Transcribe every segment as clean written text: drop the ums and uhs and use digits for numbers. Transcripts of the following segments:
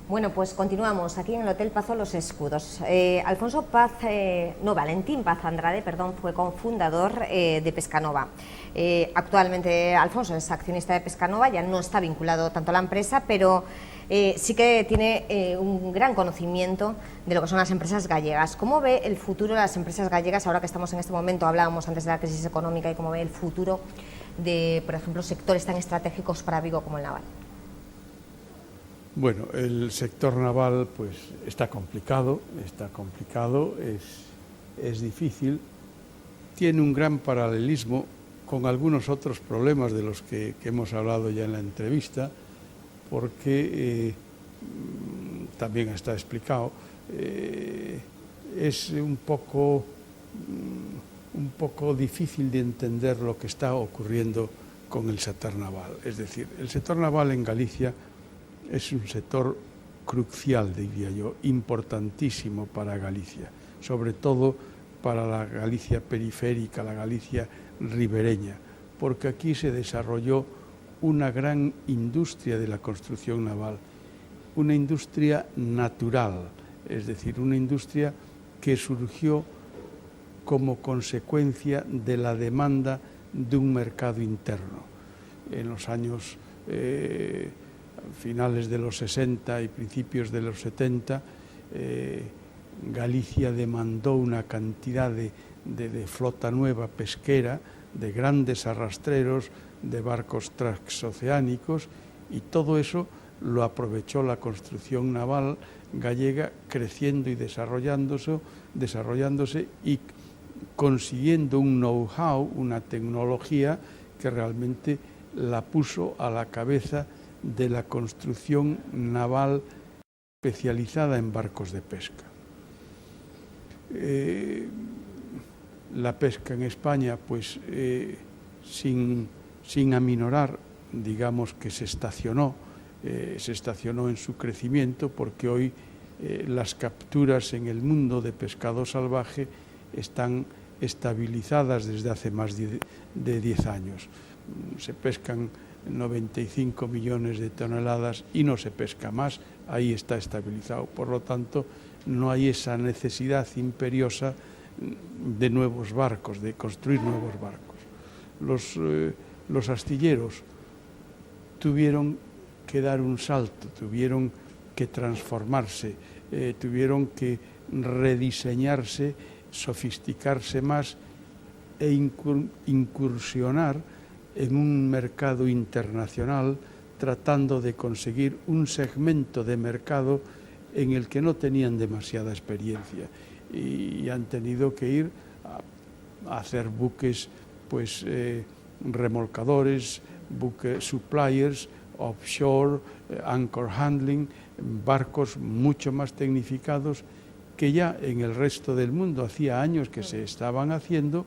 Bueno, pues continuamos aquí en el Hotel Paz Los Escudos. Alfonso Paz, Valentín Paz Andrade, perdón, fue cofundador de Pescanova. Actualmente Alfonso es accionista de Pescanova, ya no está vinculado tanto a la empresa, pero sí que tiene un gran conocimiento de lo que son las empresas gallegas. ¿Cómo ve el futuro de las empresas gallegas ahora que estamos en este momento? Hablábamos antes de la crisis económica y cómo ve el futuro de, por ejemplo, sectores tan estratégicos para Vigo como el naval. Bueno, el sector naval pues está complicado, es difícil, tiene un gran paralelismo con algunos otros problemas de los que hemos hablado ya en la entrevista, porque también está explicado, es un poco difícil de entender lo que está ocurriendo con el sector naval. Es decir, el sector naval en Galicia es un sector crucial, diría yo, importantísimo para Galicia, sobre todo para la Galicia periférica, la Galicia ribereña, porque aquí se desarrolló una gran industria de la construcción naval, una industria natural, es decir, una industria que surgió como consecuencia de la demanda de un mercado interno. En los años finales de los 60 y principios de los 70, Galicia demandó una cantidad de flota nueva pesquera, de grandes arrastreros, de barcos transoceánicos, y todo eso lo aprovechó la construcción naval gallega, creciendo y desarrollándose y consiguiendo un know-how, una tecnología que realmente la puso a la cabeza de la construcción naval especializada en barcos de pesca. La pesca en España, pues sin aminorar, digamos que se estacionó en su crecimiento, porque hoy las capturas en el mundo de pescado salvaje están estabilizadas desde hace más de 10 años. Se pescan 95 millones de toneladas y no se pesca más, ahí está estabilizado. Por lo tanto, no hay esa necesidad imperiosa de nuevos barcos, de construir nuevos barcos. Los astilleros tuvieron que dar un salto, tuvieron que transformarse, tuvieron que rediseñarse, sofisticarse más e incursionar en un mercado internacional, tratando de conseguir un segmento de mercado en el que no tenían demasiada experiencia, y han tenido que ir a hacer buques, pues remolcadores, buques suppliers, offshore, anchor handling, barcos mucho más tecnificados que ya en el resto del mundo hacía años que se estaban haciendo,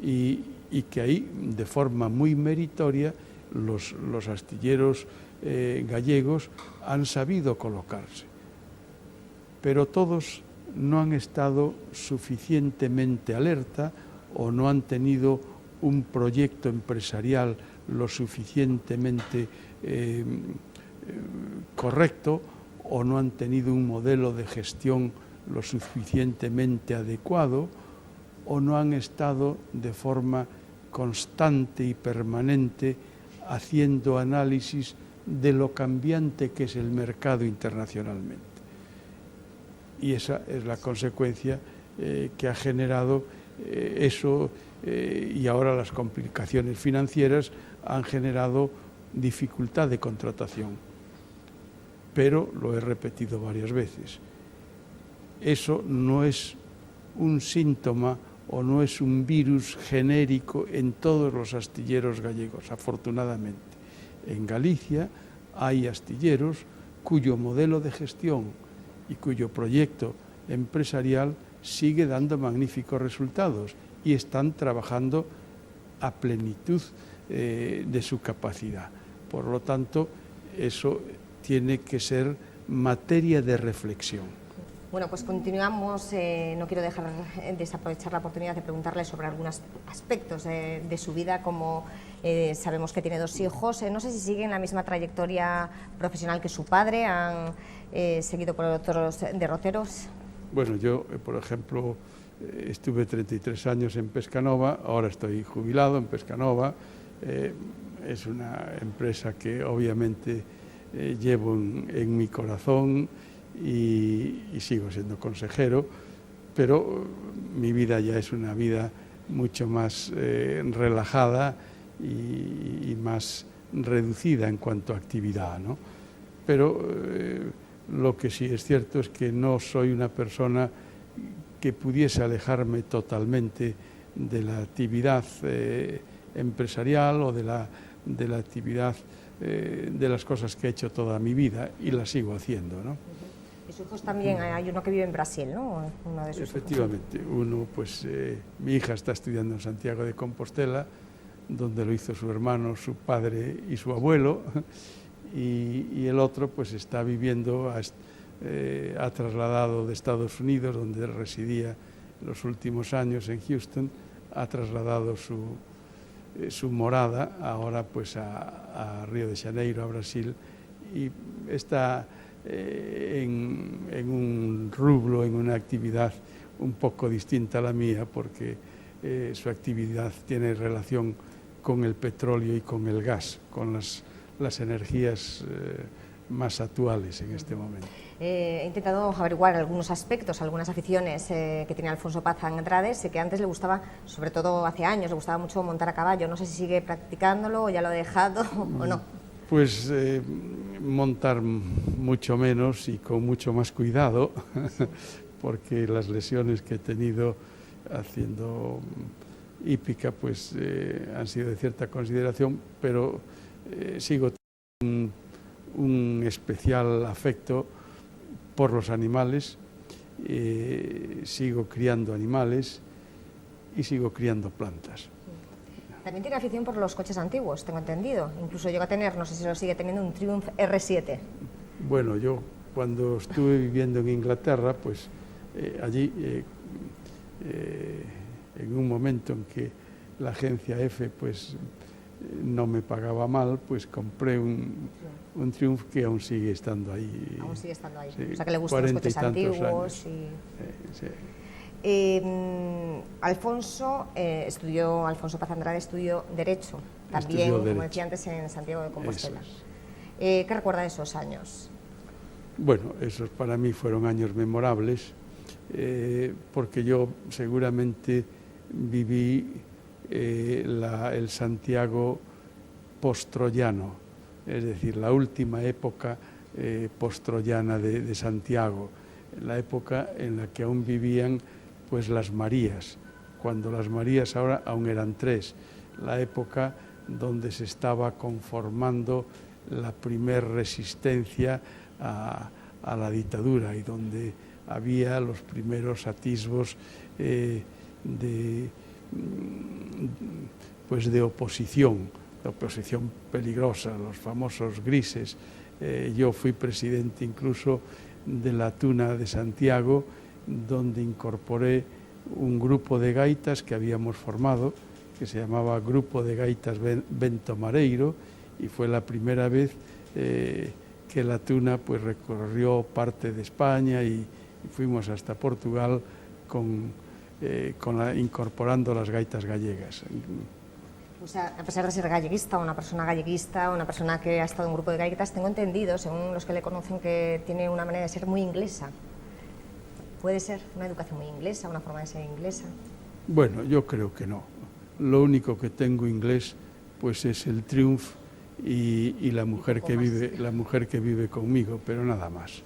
y que ahí, de forma muy meritoria, los astilleros gallegos han sabido colocarse. Pero todos no han estado suficientemente alerta, o no han tenido un proyecto empresarial lo suficientemente correcto, o no han tenido un modelo de gestión lo suficientemente adecuado, o no han estado de forma constante y permanente haciendo análisis de lo cambiante que es el mercado internacionalmente. Y esa es la consecuencia que ha generado eso, y ahora las complicaciones financieras han generado dificultad de contratación. Pero, lo he repetido varias veces, eso no es un síntoma o no es un virus genérico en todos los astilleros gallegos, afortunadamente. En Galicia hay astilleros cuyo modelo de gestión y cuyo proyecto empresarial sigue dando magníficos resultados y están trabajando a plenitud de su capacidad. Por lo tanto, eso tiene que ser materia de reflexión. Bueno, pues continuamos. No quiero dejar de desaprovechar la oportunidad de preguntarle sobre algunos aspectos de su vida, como sabemos que tiene 2 hijos. No sé si siguen la misma trayectoria profesional que su padre, han seguido por otros derroteros. Bueno, yo, por ejemplo, estuve 33 años en Pescanova, ahora estoy jubilado en Pescanova. Es una empresa que obviamente llevo en mi corazón y sigo siendo consejero, pero mi vida ya es una vida mucho más relajada y más reducida en cuanto a actividad, ¿no? Pero lo que sí es cierto es que no soy una persona que pudiese alejarme totalmente de la actividad empresarial o de la actividad de las cosas que he hecho toda mi vida y las sigo haciendo, ¿no? Y sus hijos también, hay uno que vive en Brasil, ¿no? Uno de sus Efectivamente, hijos. uno, pues mi hija está estudiando en Santiago de Compostela, donde lo hizo su hermano, su padre y su abuelo, y el otro pues está viviendo, ha trasladado de Estados Unidos, donde residía los últimos años en Houston, ha trasladado su morada ahora pues a Río de Janeiro, a Brasil, y está en un rublo, en una actividad un poco distinta a la mía, porque su actividad tiene relación con el petróleo y con el gas, con las energías más actuales en este momento. He intentado averiguar algunos aspectos, algunas aficiones que tiene Alfonso Paz Andrade. Sé que antes le gustaba, sobre todo hace años, le gustaba mucho montar a caballo. No sé si sigue practicándolo o ya lo ha dejado o no. Pues montar mucho menos y con mucho más cuidado, porque las lesiones que he tenido haciendo hípica pues han sido de cierta consideración, pero sigo teniendo un especial afecto por los animales, sigo criando animales y sigo criando plantas. También tiene afición por los coches antiguos, tengo entendido. Incluso llegó a tener, no sé si lo sigue teniendo, un Triumph R7. Bueno, yo cuando estuve viviendo en Inglaterra, pues allí, en un momento en que la agencia F pues no me pagaba mal, pues compré un Triumph que aún sigue estando ahí. Aún sigue estando ahí. Sí, O sea, que le gustan los coches antiguos. Sí. Alfonso Paz Andrade estudió Derecho, también, como decía antes, en Santiago de Compostela. ¿Qué recuerda de esos años? Bueno, esos para mí fueron años memorables, porque yo seguramente viví el Santiago post-troyano, es decir, la última época post-troyana de Santiago, la época en la que aún vivían pues las Marías, cuando las Marías ahora aún eran 3, la época donde se estaba conformando la primer resistencia a la dictadura y donde había los primeros atisbos de oposición peligrosa, los famosos grises. Yo fui presidente incluso de la Tuna de Santiago, donde incorporé un grupo de gaitas que habíamos formado, que se llamaba Grupo de Gaitas Bento Mareiro, y fue la primera vez que la Tuna pues recorrió parte de España y fuimos hasta Portugal incorporando las gaitas gallegas. O sea, a pesar de ser galleguista, una persona que ha estado en un grupo de gaitas, tengo entendido, según los que le conocen, que tiene una manera de ser muy inglesa. ¿Puede ser una educación muy inglesa, una forma de ser inglesa? Bueno, yo creo que no. Lo único que tengo inglés pues es el Triumph y la mujer que vive conmigo, pero nada más.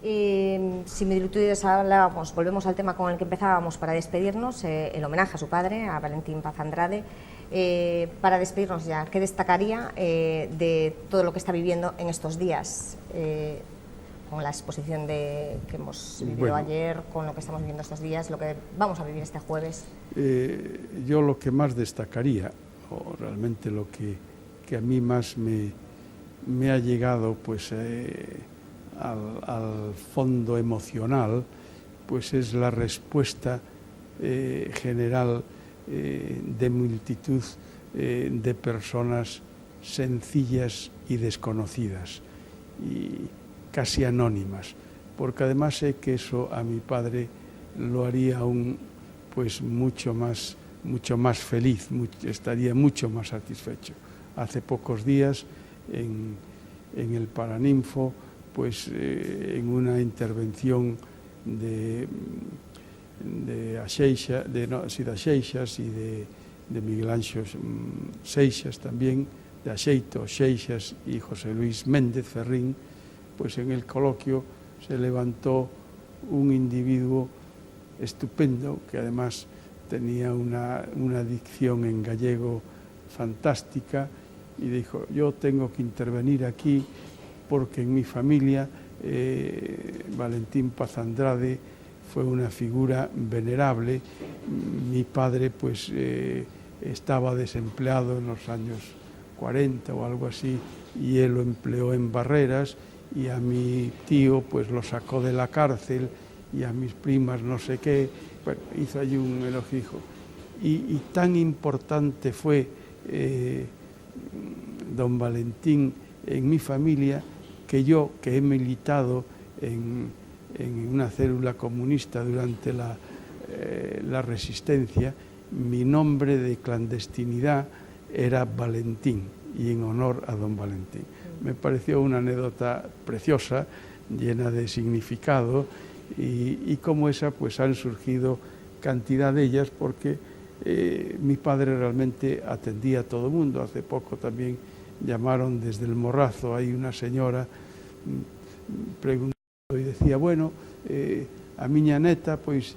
Similitudes hablábamos, volvemos al tema con el que empezábamos para despedirnos, el homenaje a su padre, a Valentín Paz Andrade. Para despedirnos ya, ¿qué destacaría de todo lo que está viviendo en estos días? Con la exposición que hemos vivido ayer, con lo que estamos viviendo estos días, lo que vamos a vivir este jueves. Yo lo que más destacaría, o realmente lo que a mí más me ha llegado pues al fondo emocional, pues es la respuesta general de multitud de personas sencillas y desconocidas y casi anónimas, porque además sé que eso a mi padre lo haría aún pues mucho más feliz, estaría mucho más satisfecho. Hace pocos días en el Paraninfo, pues en una intervención de Axeixas y de Miguel Anxo Seixas también, de Axeito Seixas y José Luis Méndez Ferrín, pues en el coloquio se levantó un individuo estupendo que además tenía una dicción en gallego fantástica y dijo: yo tengo que intervenir aquí porque en mi familia Valentín Paz Andrade fue una figura venerable. Mi padre pues estaba desempleado en los años 40 o algo así y él lo empleó en Barreras, y a mi tío pues lo sacó de la cárcel, y a mis primas no sé qué. Bueno, hizo allí un elogijo. Y tan importante fue don Valentín en mi familia que yo, que he militado en una célula comunista durante la resistencia, mi nombre de clandestinidad era Valentín, y en honor a don Valentín. Me pareció una anécdota preciosa, llena de significado, y como esa pues han surgido cantidad de ellas, porque mi padre realmente atendía a todo el mundo. Hace poco también llamaron desde el Morrazo, hay una señora preguntando y decía: bueno, a miña neta pois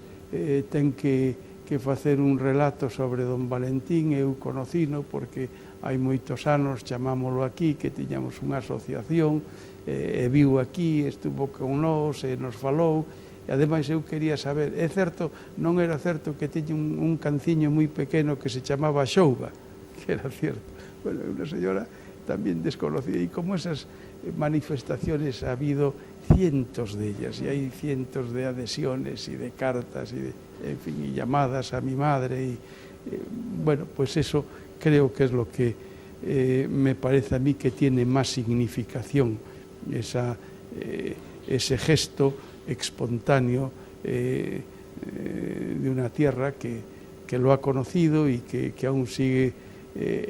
ten que facer un relato sobre don Valentín, eu conocino porque hai moitos anos chamámolo aquí, que tiñamos unha asociación, e viu aquí, estuvo con nós e nos falou, e ademais eu quería saber, é certo, non era certo que tiña un canciño moi pequeno que se chamaba Xouba, que era cierto. Bueno, unha señora tamén desconocida, e como esas manifestaciones ha habido cientos de ellas, y hay cientos de adhesiones y de cartas y de, en fin, y llamadas a mi madre, y bueno, pues eso creo que es lo que me parece a mí que tiene más significación, ese gesto espontáneo de una tierra que lo ha conocido y que aún sigue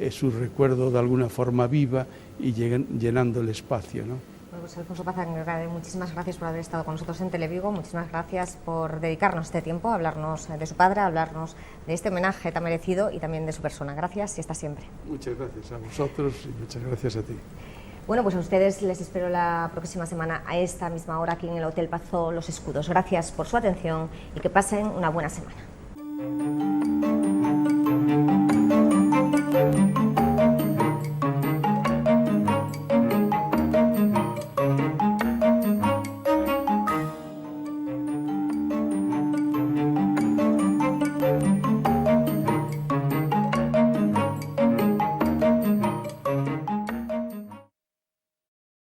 su recuerdo de alguna forma viva y llenando el espacio, ¿no? Bueno, pues Alfonso Paz Andrade, muchísimas gracias por haber estado con nosotros en Televigo, muchísimas gracias por dedicarnos este tiempo a hablarnos de su padre, a hablarnos de este homenaje tan merecido y también de su persona. Gracias y hasta siempre. Muchas gracias a vosotros y muchas gracias a ti. Bueno, pues a ustedes les espero la próxima semana a esta misma hora aquí en el Hotel Pazo Los Escudos. Gracias por su atención y que pasen una buena semana.